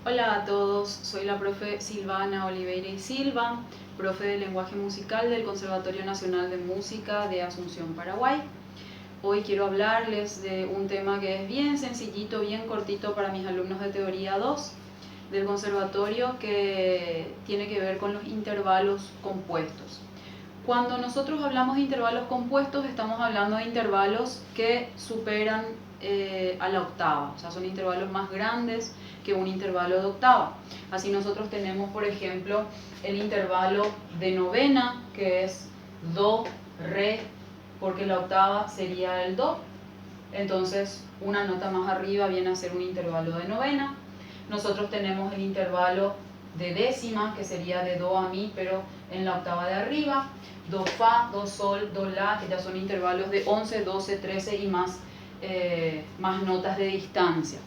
Hola a todos, soy la profe Silvana Oliveira y Silva, profe de lenguaje musical del Conservatorio Nacional de Música de Asunción, Paraguay. Hoy quiero hablarles de un tema que es bien sencillito, bien cortito para mis alumnos de teoría 2 del conservatorio, que tiene que ver con los intervalos compuestos. Cuando nosotros hablamos de intervalos compuestos, estamos hablando de intervalos que superan a la octava, o sea, son intervalos más grandes que un intervalo de octava. Así nosotros tenemos, por ejemplo, el intervalo de novena, que es do, re, porque la octava sería el do. Entonces, una nota más arriba viene a ser un intervalo de novena. Nosotros tenemos el intervalo de décima, que sería de do a mi, pero en la octava de arriba. Do, fa, do, sol, do, la, que ya son intervalos de 11, 12, 13 y más notas de distancia.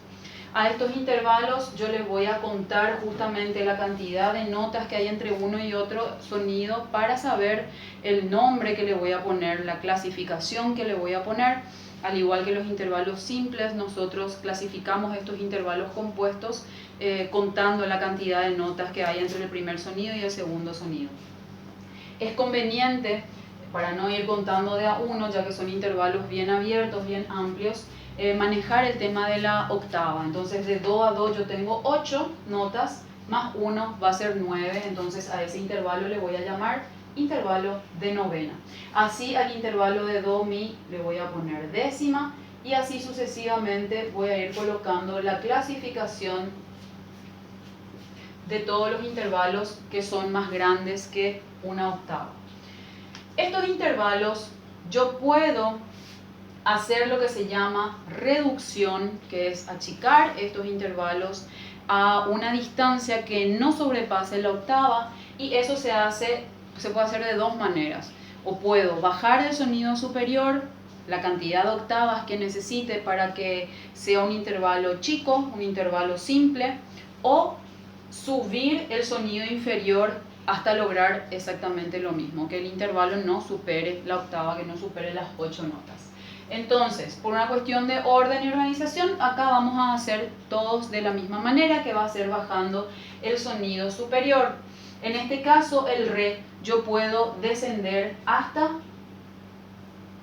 A estos intervalos yo les voy a contar justamente la cantidad de notas que hay entre uno y otro sonido para saber el nombre que le voy a poner, la clasificación que le voy a poner. Al igual que los intervalos simples, nosotros clasificamos estos intervalos compuestos contando la cantidad de notas que hay entre el primer sonido y el segundo sonido. Es conveniente, para no ir contando de a uno, ya que son intervalos bien abiertos, bien amplios, manejar el tema de la octava. Entonces de do a do yo tengo 8 notas, más 1 va a ser 9, entonces a ese intervalo le voy a llamar intervalo de novena. Así al intervalo de do, mi le voy a poner décima y así sucesivamente voy a ir colocando la clasificación de todos los intervalos que son más grandes que una octava. Estos intervalos yo puedo hacer lo que se llama reducción, que es achicar estos intervalos a una distancia que no sobrepase la octava, y eso se puede hacer de dos maneras. O puedo bajar el sonido superior, la cantidad de octavas que necesite para que sea un intervalo chico, un intervalo simple, o subir el sonido inferior hasta lograr exactamente lo mismo, que el intervalo no supere la octava, que no supere las 8 notas. Entonces, por una cuestión de orden y organización, acá vamos a hacer todos de la misma manera, que va a ser bajando el sonido superior. En este caso, el re, yo puedo descender hasta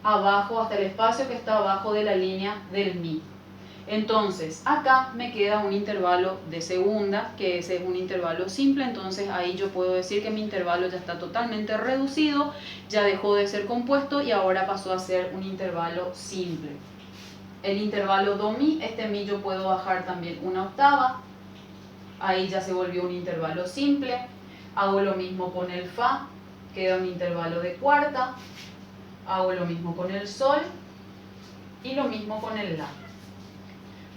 abajo, hasta el espacio que está abajo de la línea del mi. Entonces, acá me queda un intervalo de segunda, que ese es un intervalo simple, entonces ahí yo puedo decir que mi intervalo ya está totalmente reducido, ya dejó de ser compuesto y ahora pasó a ser un intervalo simple. El intervalo do, mi, este mi yo puedo bajar también una octava, ahí ya se volvió un intervalo simple. Hago lo mismo con el fa, queda un intervalo de cuarta, hago lo mismo con el sol y lo mismo con el la.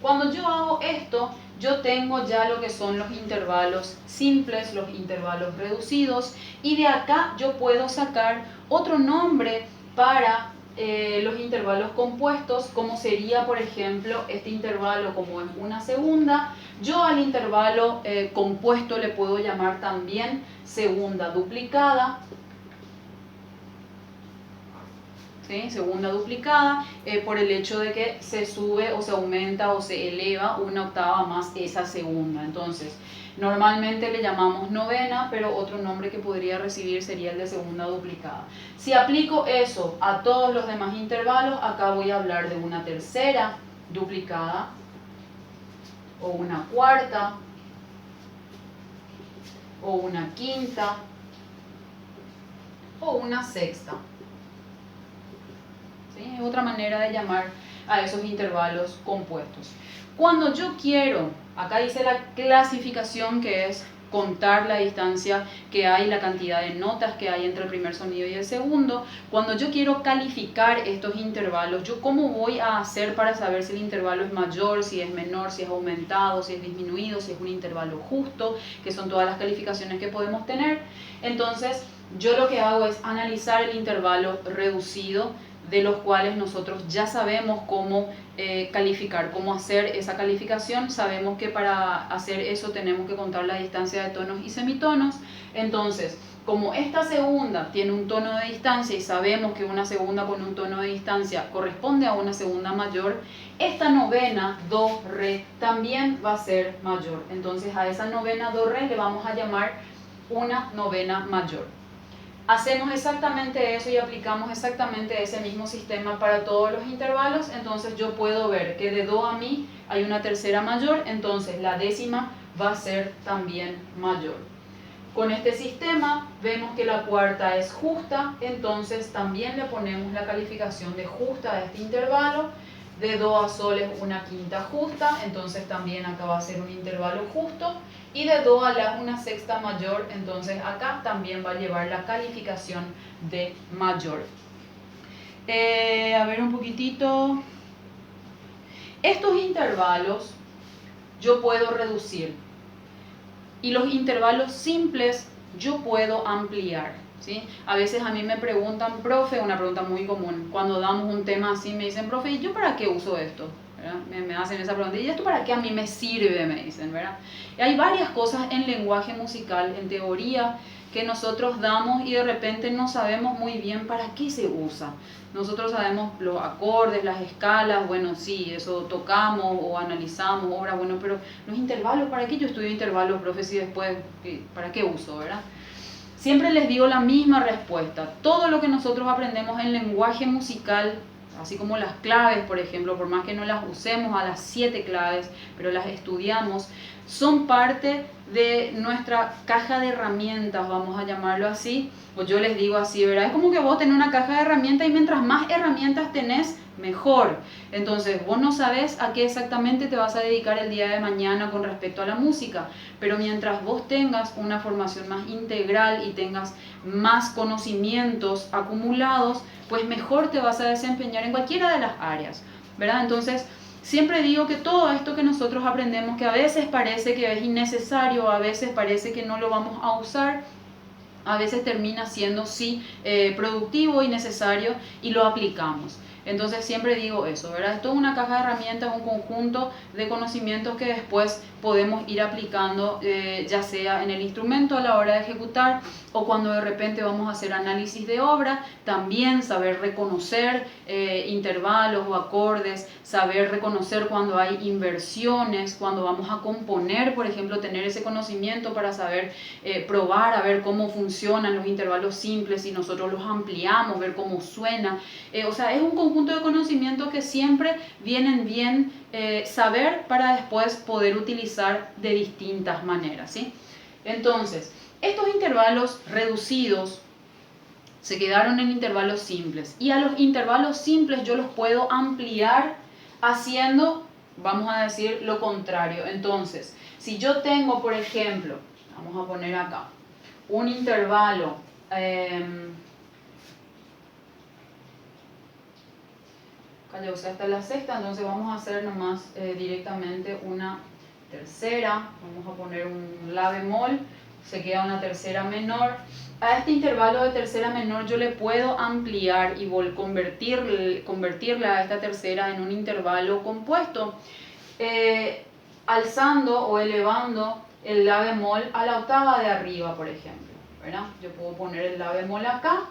Cuando yo hago esto, yo tengo ya lo que son los intervalos simples, los intervalos reducidos, y de acá yo puedo sacar otro nombre para los intervalos compuestos, como sería, por ejemplo, este intervalo como es una segunda. Yo al intervalo compuesto le puedo llamar también segunda duplicada. ¿Sí? Segunda duplicada, por el hecho de que se sube o se aumenta o se eleva una octava más esa segunda. Entonces, normalmente le llamamos novena, pero otro nombre que podría recibir sería el de segunda duplicada. Si aplico eso a todos los demás intervalos, acá voy a hablar de una tercera duplicada, o una cuarta, o una quinta, o una sexta. ¿Sí? Es otra manera de llamar a esos intervalos compuestos. Cuando yo quiero, acá dice la clasificación, que es contar la distancia que hay, la cantidad de notas que hay entre el primer sonido y el segundo. Cuando yo quiero calificar estos intervalos, ¿yo cómo voy a hacer para saber si el intervalo es mayor, si es menor, si es aumentado, si es disminuido, si es un intervalo justo, que son todas las calificaciones que podemos tener? Entonces, yo lo que hago es analizar el intervalo reducido, de los cuales nosotros ya sabemos cómo calificar, cómo hacer esa calificación. Sabemos que para hacer eso tenemos que contar la distancia de tonos y semitonos. Entonces, como esta segunda tiene un tono de distancia y sabemos que una segunda con un tono de distancia corresponde a una segunda mayor, esta novena do, re también va a ser mayor. Entonces a esa novena do, re le vamos a llamar una novena mayor. Hacemos exactamente eso y aplicamos exactamente ese mismo sistema para todos los intervalos. Entonces yo puedo ver que de do a mi hay una tercera mayor, entonces la décima va a ser también mayor. Con este sistema vemos que la cuarta es justa, entonces también le ponemos la calificación de justa a este intervalo. De do a sol es una quinta justa, entonces también acá va a ser un intervalo justo. Y de do a la una sexta mayor, entonces acá también va a llevar la calificación de mayor. A ver un poquitito. Estos intervalos yo puedo reducir. Y los intervalos simples yo puedo ampliar, ¿sí? A veces a mí me preguntan, profe, una pregunta muy común, cuando damos un tema así me dicen, profe, ¿y yo para qué uso esto? Me hacen esa pregunta, ¿y esto para qué a mí me sirve? Me dicen, ¿verdad? Y hay varias cosas en lenguaje musical, en teoría, que nosotros damos y de repente no sabemos muy bien para qué se usa. Nosotros sabemos los acordes, las escalas, bueno, sí, eso tocamos o analizamos, obra, bueno, pero los intervalos, ¿para qué yo estudio intervalos, profe, si después, para qué uso, verdad? Siempre les digo la misma respuesta. Todo lo que nosotros aprendemos en lenguaje musical, así como las claves, por ejemplo, por más que no las usemos a las 7 claves, pero las estudiamos, son parte de nuestra caja de herramientas, vamos a llamarlo así, o yo les digo así, ¿verdad? Es como que vos tenés una caja de herramientas y mientras más herramientas tenés, mejor. Entonces, vos no sabés a qué exactamente te vas a dedicar el día de mañana con respecto a la música, pero mientras vos tengas una formación más integral y tengas más conocimientos acumulados, pues mejor te vas a desempeñar en cualquiera de las áreas, ¿verdad? Entonces, siempre digo que todo esto que nosotros aprendemos, que a veces parece que es innecesario, a veces parece que no lo vamos a usar, a veces termina siendo sí productivo y necesario y lo aplicamos. Entonces siempre digo eso, ¿verdad? Es toda una caja de herramientas, un conjunto de conocimientos que después podemos ir aplicando, ya sea en el instrumento a la hora de ejecutar o cuando de repente vamos a hacer análisis de obra, también saber reconocer intervalos o acordes, saber reconocer cuando hay inversiones, cuando vamos a componer, por ejemplo, tener ese conocimiento para saber probar, a ver cómo funcionan los intervalos simples y nosotros los ampliamos, ver cómo suena. O sea, es un conjunto de conocimientos que siempre vienen bien saber para después poder utilizar de distintas maneras, ¿sí? Entonces, estos intervalos reducidos se quedaron en intervalos simples y a los intervalos simples yo los puedo ampliar haciendo, vamos a decir, lo contrario. Entonces, si yo tengo, por ejemplo, vamos a poner acá, un intervalo o sea, hasta la sexta, entonces vamos a hacer nomás directamente una tercera, vamos a poner un la bemol, se queda una tercera menor. A este intervalo de tercera menor yo le puedo ampliar y convertirla a esta tercera en un intervalo compuesto, alzando o elevando el la bemol a la octava de arriba, por ejemplo, ¿verdad? Yo puedo poner el la bemol acá.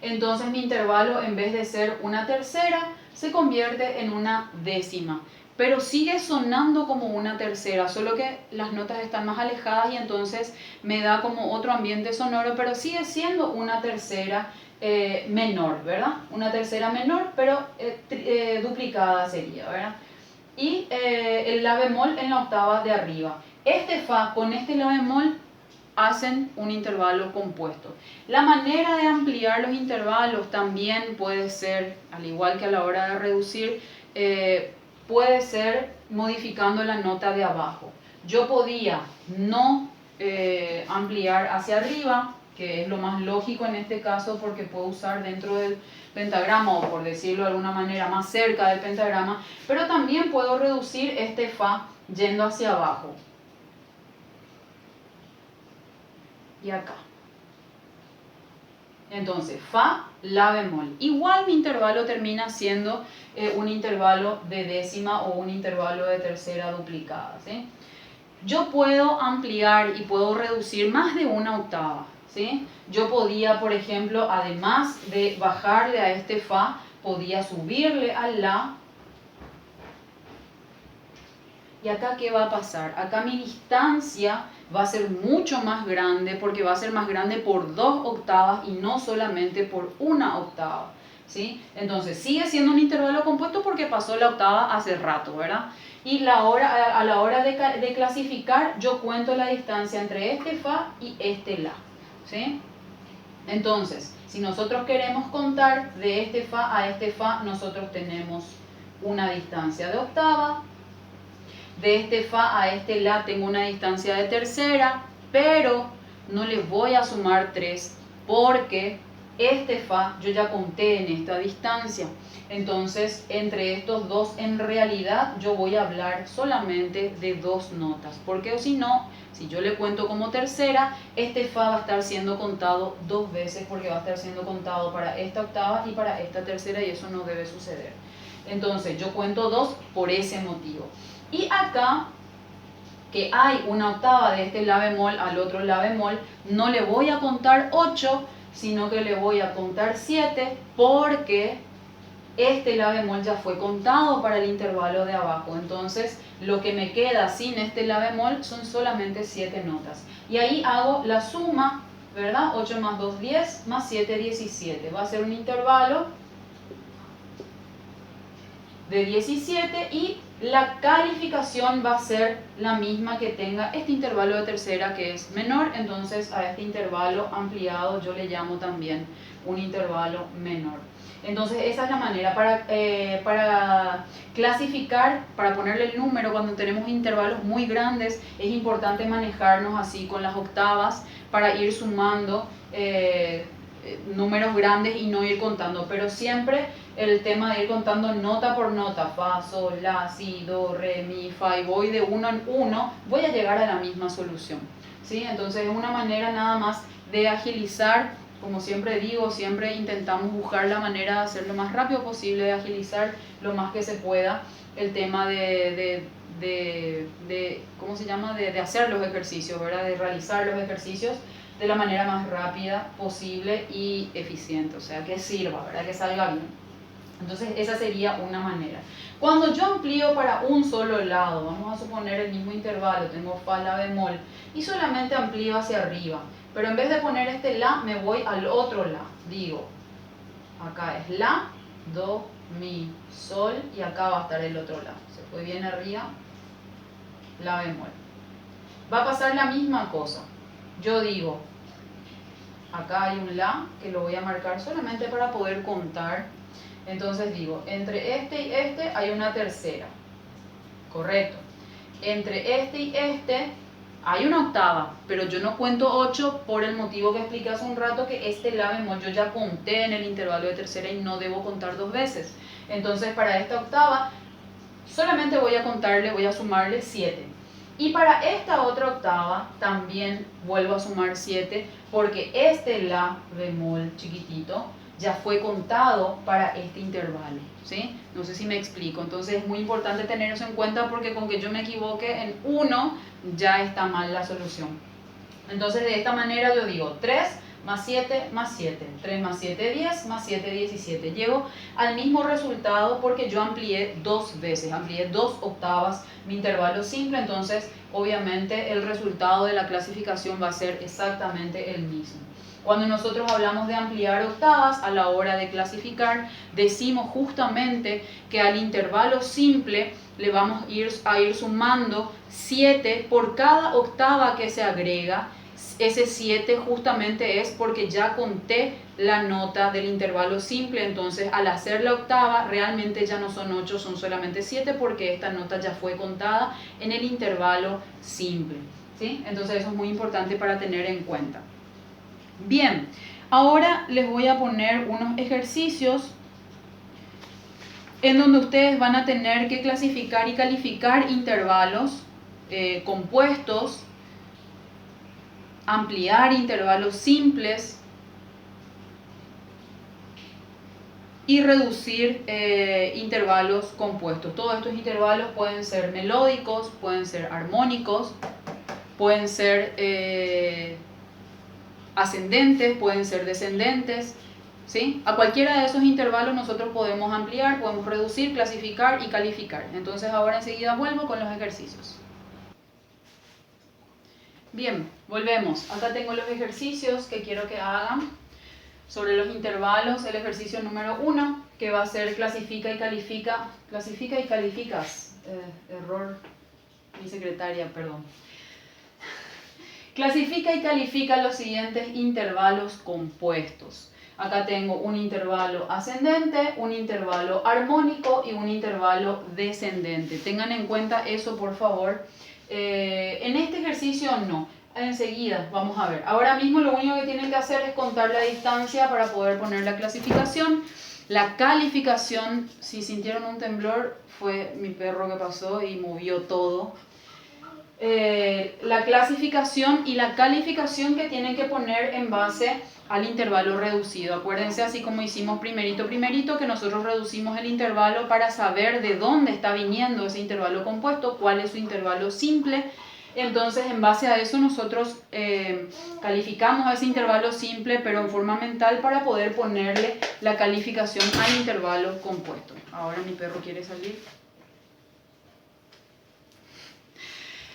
Entonces mi intervalo, en vez de ser una tercera, se convierte en una décima. Pero sigue sonando como una tercera, solo que las notas están más alejadas y entonces me da como otro ambiente sonoro, pero sigue siendo una tercera menor, ¿verdad? Una tercera menor, pero duplicada sería, ¿verdad? Y el la bemol en la octava de arriba. Este fa con este la bemol hacen un intervalo compuesto. La manera de ampliar los intervalos también puede ser, al igual que a la hora de reducir, puede ser modificando la nota de abajo. Yo podía no ampliar hacia arriba, que es lo más lógico en este caso porque puedo usar dentro del pentagrama o por decirlo de alguna manera más cerca del pentagrama, pero también puedo reducir este fa yendo hacia abajo. Y acá. Entonces, fa, la bemol. Igual mi intervalo termina siendo un intervalo de décima o un intervalo de tercera duplicada, ¿sí? Yo puedo ampliar y puedo reducir más de una octava. ¿sí? Yo podía, por ejemplo, además de bajarle a este Fa, podía subirle al La. ¿Y acá qué va a pasar? Acá mi distancia va a ser mucho más grande porque va a ser más grande por 2 octavas y no solamente por 1 octava. ¿Sí? Entonces sigue siendo un intervalo compuesto porque pasó la octava hace rato, ¿verdad? Y a la hora de clasificar yo cuento la distancia entre este Fa y este La. ¿Sí? Entonces, si nosotros queremos contar de este Fa a este Fa, nosotros tenemos una distancia de octava. De este Fa a este La tengo una distancia de tercera, pero no le voy a sumar 3 porque este Fa yo ya conté en esta distancia. Entonces, entre estos dos, en realidad yo voy a hablar solamente de 2 notas. Porque si no, si yo le cuento como tercera, este Fa va a estar siendo contado 2 veces porque va a estar siendo contado para esta octava y para esta tercera y eso no debe suceder. Entonces, yo cuento 2 por ese motivo. Y acá, que hay una octava de este La bemol al otro La bemol, no le voy a contar 8, sino que le voy a contar 7 porque este La bemol ya fue contado para el intervalo de abajo. Entonces, lo que me queda sin este La bemol son solamente 7 notas. Y ahí hago la suma, ¿verdad? 8 más 2, 10, más 7, 17. Va a ser un intervalo de 17 y la calificación va a ser la misma que tenga este intervalo de tercera que es menor, entonces a este intervalo ampliado yo le llamo también un intervalo menor. Entonces esa es la manera para clasificar, para ponerle el número cuando tenemos intervalos muy grandes. Es importante manejarnos así con las octavas para ir sumando números grandes y no ir contando, pero siempre el tema de ir contando nota por nota, fa, sol, la, si, do, re, mi, fa, y voy de uno en uno, voy a llegar a la misma solución, ¿sí? Entonces es una manera nada más de agilizar, como siempre digo, siempre intentamos buscar la manera de hacer lo más rápido posible, de agilizar lo más que se pueda el tema ¿cómo se llama? De hacer los ejercicios, ¿verdad? De realizar los ejercicios de la manera más rápida posible y eficiente, o sea, que sirva, ¿verdad? Que salga bien. Entonces esa sería una manera. Cuando yo amplío para un solo lado, vamos a suponer el mismo intervalo, tengo Fa, La bemol, y solamente amplío hacia arriba, pero en vez de poner este La, me voy al otro La. Digo, acá es La, Do, Mi, Sol, y acá va a estar el otro La. Se fue bien arriba, La bemol. Va a pasar la misma cosa. Yo digo, acá hay un La, que lo voy a marcar solamente para poder contar. Entonces digo, entre este y este hay una tercera. Correcto. Entre este y este hay una octava, pero yo no cuento 8 por el motivo que expliqué hace un rato, que este La bemol yo ya conté en el intervalo de tercera y no debo contar 2 veces. Entonces para esta octava solamente voy a sumarle 7. Y para esta otra octava también vuelvo a sumar 7 porque este La bemol chiquitito ya fue contado para este intervalo, ¿sí? No sé si me explico. Entonces es muy importante tener eso en cuenta porque con que yo me equivoque en uno ya está mal la solución. Entonces de esta manera yo digo 3 más 7 más 7, 3 más 7, 10, más 7, 17. Llego al mismo resultado porque yo amplié 2 veces, amplié 2 octavas mi intervalo simple, entonces obviamente el resultado de la clasificación va a ser exactamente el mismo. Cuando nosotros hablamos de ampliar octavas a la hora de clasificar, decimos justamente que al intervalo simple le vamos a ir sumando 7 por cada octava que se agrega. Ese 7 justamente es porque ya conté la nota del intervalo simple, entonces al hacer la octava realmente ya no son 8, son solamente 7 porque esta nota ya fue contada en el intervalo simple, ¿sí? Entonces eso es muy importante para tener en cuenta. Bien, ahora les voy a poner unos ejercicios en donde ustedes van a tener que clasificar y calificar intervalos compuestos, ampliar intervalos simples y reducir intervalos compuestos. Todos estos intervalos pueden ser melódicos, pueden ser armónicos, pueden ser ascendentes, pueden ser descendentes, ¿sí? A cualquiera de esos intervalos nosotros podemos ampliar, podemos reducir, clasificar y calificar. Entonces ahora enseguida vuelvo con los ejercicios. Bien, volvemos. Acá tengo los ejercicios que quiero que hagan sobre los intervalos. El ejercicio número 1, que va a ser clasifica y califica. Clasifica y calificas. Error, mi secretaria, perdón. Clasifica y califica los siguientes intervalos compuestos. Acá tengo un intervalo ascendente, un intervalo armónico y un intervalo descendente. Tengan en cuenta eso, por favor. En este ejercicio no. Enseguida, vamos a ver. Ahora mismo lo único que tienen que hacer es contar la distancia para poder poner la clasificación. La calificación, si sintieron un temblor, fue mi perro que pasó y movió todo. La clasificación y la calificación que tienen que poner en base al intervalo reducido. Acuérdense, así como hicimos primerito, que nosotros reducimos el intervalo para saber de dónde está viniendo ese intervalo compuesto, cuál es su intervalo simple. Entonces, en base a eso nosotros calificamos a ese intervalo simple, pero en forma mental, para poder ponerle la calificación al intervalo compuesto. Ahora mi perro quiere salir.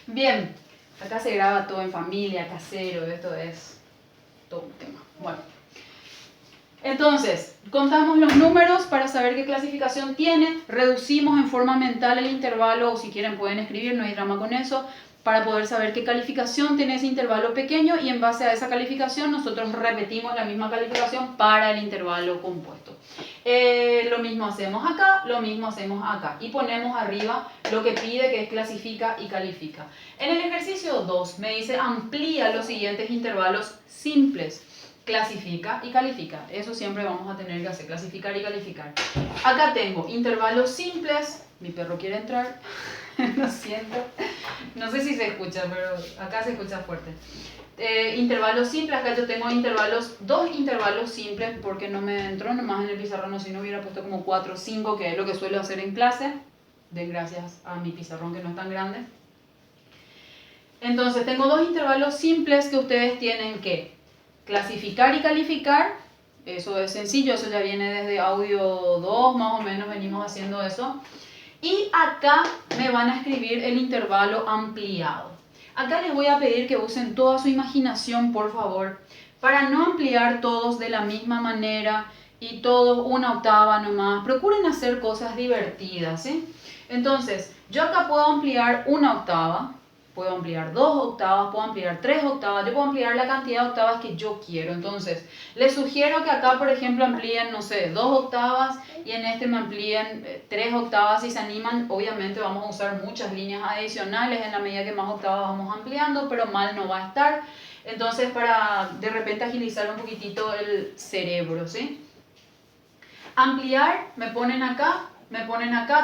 Bien, acá se graba todo en familia, casero, esto es todo un tema. Bueno, entonces, contamos los números para saber qué clasificación tiene, reducimos en forma mental el intervalo, o si quieren pueden escribir, no hay drama con eso, para poder saber qué calificación tiene ese intervalo pequeño, y en base a esa calificación nosotros repetimos la misma calificación para el intervalo compuesto. Lo mismo hacemos acá, lo mismo hacemos acá, y ponemos arriba lo que pide, que es clasifica y califica. En el ejercicio 2 me dice amplía los siguientes intervalos simples. Clasifica y califica. Eso siempre vamos a tener que hacer, clasificar y calificar. Acá tengo intervalos simples. Mi perro quiere entrar. Lo siento. No sé si se escucha, pero acá se escucha fuerte. Intervalos simples. Acá yo tengo dos intervalos simples, porque no me entró nomás en el pizarrón, o si no hubiera puesto como 4 o 5, que es lo que suelo hacer en clase. Den gracias a mi pizarrón que no es tan grande. Entonces tengo dos intervalos simples que ustedes tienen que clasificar y calificar. Eso es sencillo, eso ya viene desde audio 2, más o menos venimos haciendo eso. Y acá me van a escribir el intervalo ampliado. Acá les voy a pedir que usen toda su imaginación, por favor, para no ampliar todos de la misma manera y todos una octava nomás. Procuren hacer cosas divertidas, ¿sí? Entonces, yo acá puedo ampliar una octava. Puedo ampliar 2 octavas, puedo ampliar 3 octavas, yo puedo ampliar la cantidad de octavas que yo quiero. Entonces, les sugiero que acá, por ejemplo, amplíen, no sé, 2 octavas y en este me amplíen 3 octavas si se animan. Obviamente vamos a usar muchas líneas adicionales en la medida que más octavas vamos ampliando, pero mal no va a estar. Entonces, para de repente agilizar un poquitito el cerebro, ¿sí? Ampliar, me ponen acá,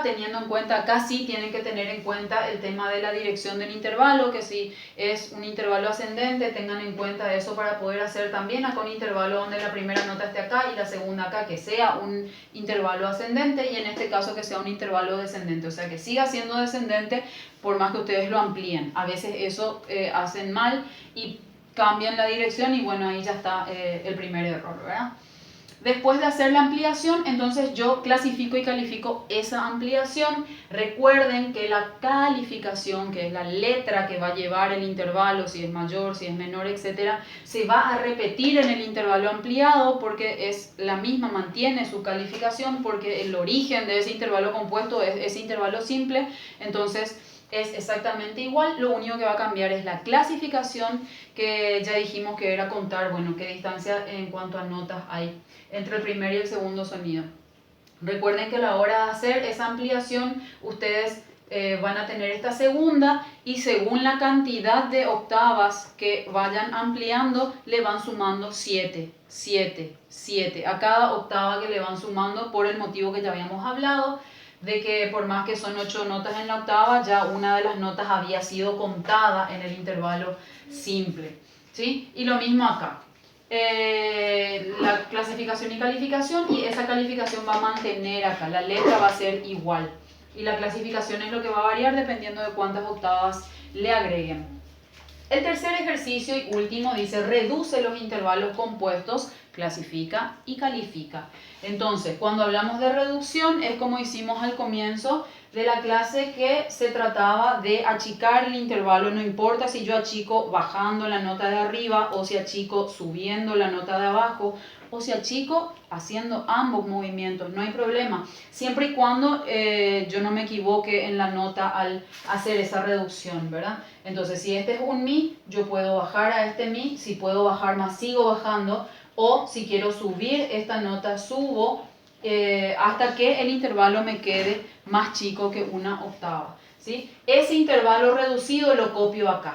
teniendo en cuenta, acá sí tienen que tener en cuenta el tema de la dirección del intervalo, que si es un intervalo ascendente, tengan en cuenta eso para poder hacer también acá un intervalo donde la primera nota esté acá y la segunda acá, que sea un intervalo ascendente, y en este caso que sea un intervalo descendente, o sea que siga siendo descendente por más que ustedes lo amplíen. A veces eso hacen mal y cambian la dirección y bueno, ahí ya está el primer error, ¿verdad? Después de hacer la ampliación, entonces yo clasifico y califico esa ampliación. Recuerden que la calificación, que es la letra que va a llevar el intervalo, si es mayor, si es menor, etc., se va a repetir en el intervalo ampliado, porque es la misma, mantiene su calificación, porque el origen de ese intervalo compuesto es ese intervalo simple. Entonces es exactamente igual, lo único que va a cambiar es la clasificación, que ya dijimos que era contar, bueno, qué distancia en cuanto a notas hay entre el primer y el segundo sonido. Recuerden que a la hora de hacer esa ampliación, ustedes van a tener esta segunda, y según la cantidad de octavas que vayan ampliando, le van sumando 7, 7, 7 a cada octava que le van sumando, por el motivo que ya habíamos hablado, de que por más que son 8 notas en la octava, ya una de las notas había sido contada en el intervalo simple, ¿sí? Y lo mismo acá. La clasificación y calificación, y esa calificación va a mantener acá, la letra va a ser igual, y la clasificación es lo que va a variar dependiendo de cuántas octavas le agreguen. El tercer ejercicio y último dice reduce los intervalos compuestos, clasifica y califica. Entonces, cuando hablamos de reducción es como hicimos al comienzo de la clase, que se trataba de achicar el intervalo. No importa si yo achico bajando la nota de arriba o si achico subiendo la nota de abajo o si achico haciendo ambos movimientos, no hay problema, siempre y cuando yo no me equivoque en la nota al hacer esa reducción, ¿verdad? Entonces, si este es un mi, yo puedo bajar a este mi. Si puedo bajar más, sigo bajando, o si quiero subir esta nota, subo hasta que el intervalo me quede más chico que una octava, ¿sí? Ese intervalo reducido lo copio acá,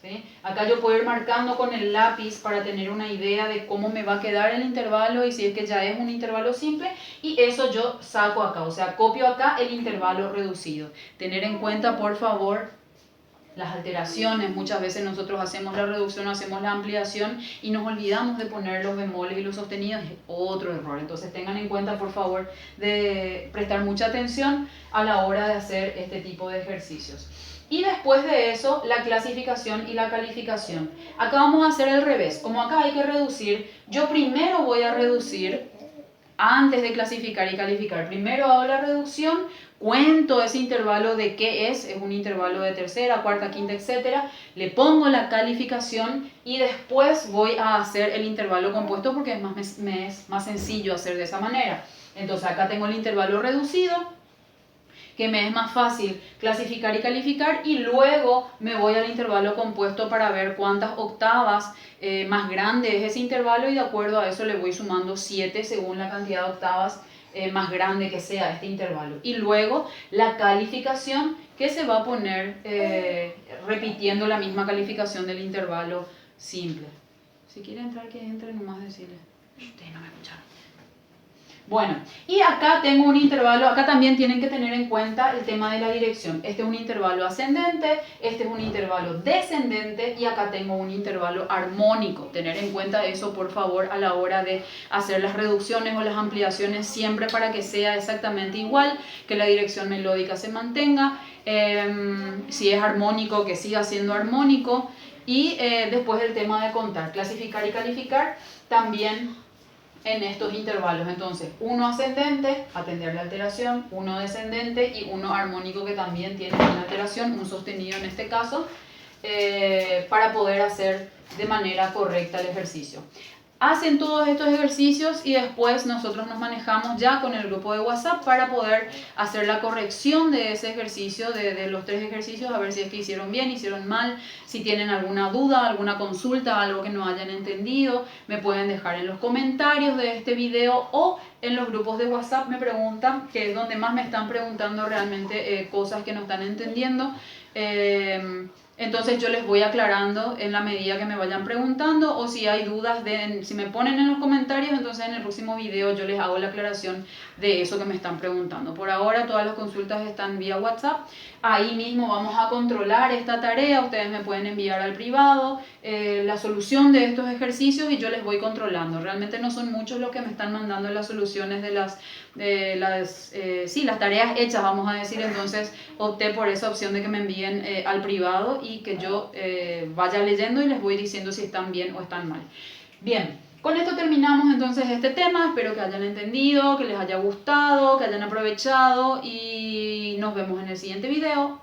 ¿sí? Acá yo puedo ir marcando con el lápiz para tener una idea de cómo me va a quedar el intervalo y si es que ya es un intervalo simple, y eso yo saco acá, o sea, copio acá el intervalo reducido. Tener en cuenta, por favor, las alteraciones. Muchas veces nosotros hacemos la reducción, hacemos la ampliación y nos olvidamos de poner los bemoles y los sostenidos. Es otro error. Entonces tengan en cuenta, por favor, de prestar mucha atención a la hora de hacer este tipo de ejercicios. Y después de eso, la clasificación y la calificación. Acá vamos a hacer el revés. Como acá hay que reducir, yo primero voy a reducir antes de clasificar y calificar. Primero hago la reducción, cuento ese intervalo de qué es un intervalo de tercera, cuarta, quinta, etcétera. Le pongo la calificación y después voy a hacer el intervalo compuesto, porque me es más sencillo hacer de esa manera. Entonces acá tengo el intervalo reducido, que me es más fácil clasificar y calificar, y luego me voy al intervalo compuesto para ver cuántas octavas más grande es ese intervalo, y de acuerdo a eso le voy sumando 7 según la cantidad de octavas más grande que sea este intervalo. Y luego la calificación, que se va a poner repitiendo la misma calificación del intervalo simple. Si quiere entrar, que entre, nomás decirle. Ustedes no me escucharon. Bueno, y acá tengo un intervalo. Acá también tienen que tener en cuenta el tema de la dirección. Este es un intervalo ascendente, este es un intervalo descendente, y acá tengo un intervalo armónico. Tener en cuenta eso, por favor, a la hora de hacer las reducciones o las ampliaciones, siempre para que sea exactamente igual, que la dirección melódica se mantenga. Si es armónico, que siga siendo armónico. Y después el tema de contar, clasificar y calificar también en estos intervalos. Entonces, uno ascendente, atender la alteración, uno descendente y uno armónico, que también tiene una alteración, un sostenido en este caso, para poder hacer de manera correcta el ejercicio. Hacen todos estos ejercicios y después nosotros nos manejamos ya con el grupo de WhatsApp para poder hacer la corrección de ese ejercicio, de los 3 ejercicios, a ver si es que hicieron bien, hicieron mal, si tienen alguna duda, alguna consulta, algo que no hayan entendido, me pueden dejar en los comentarios de este video o en los grupos de WhatsApp. Me preguntan, que es donde más me están preguntando realmente cosas que no están entendiendo. Entonces yo les voy aclarando en la medida que me vayan preguntando, o si hay dudas, si me ponen en los comentarios, entonces en el próximo video yo les hago la aclaración de eso que me están preguntando. Por ahora todas las consultas están vía WhatsApp. Ahí mismo vamos a controlar esta tarea. Ustedes me pueden enviar al privado la solución de estos ejercicios y yo les voy controlando. Realmente no son muchos los que me están mandando las soluciones de las tareas hechas, vamos a decir. Entonces opté por esa opción de que me envíen al privado y que yo vaya leyendo y les voy diciendo si están bien o están mal. Bien, con esto terminamos entonces este tema. Espero que hayan entendido, que les haya gustado, que hayan aprovechado, y nos vemos en el siguiente video.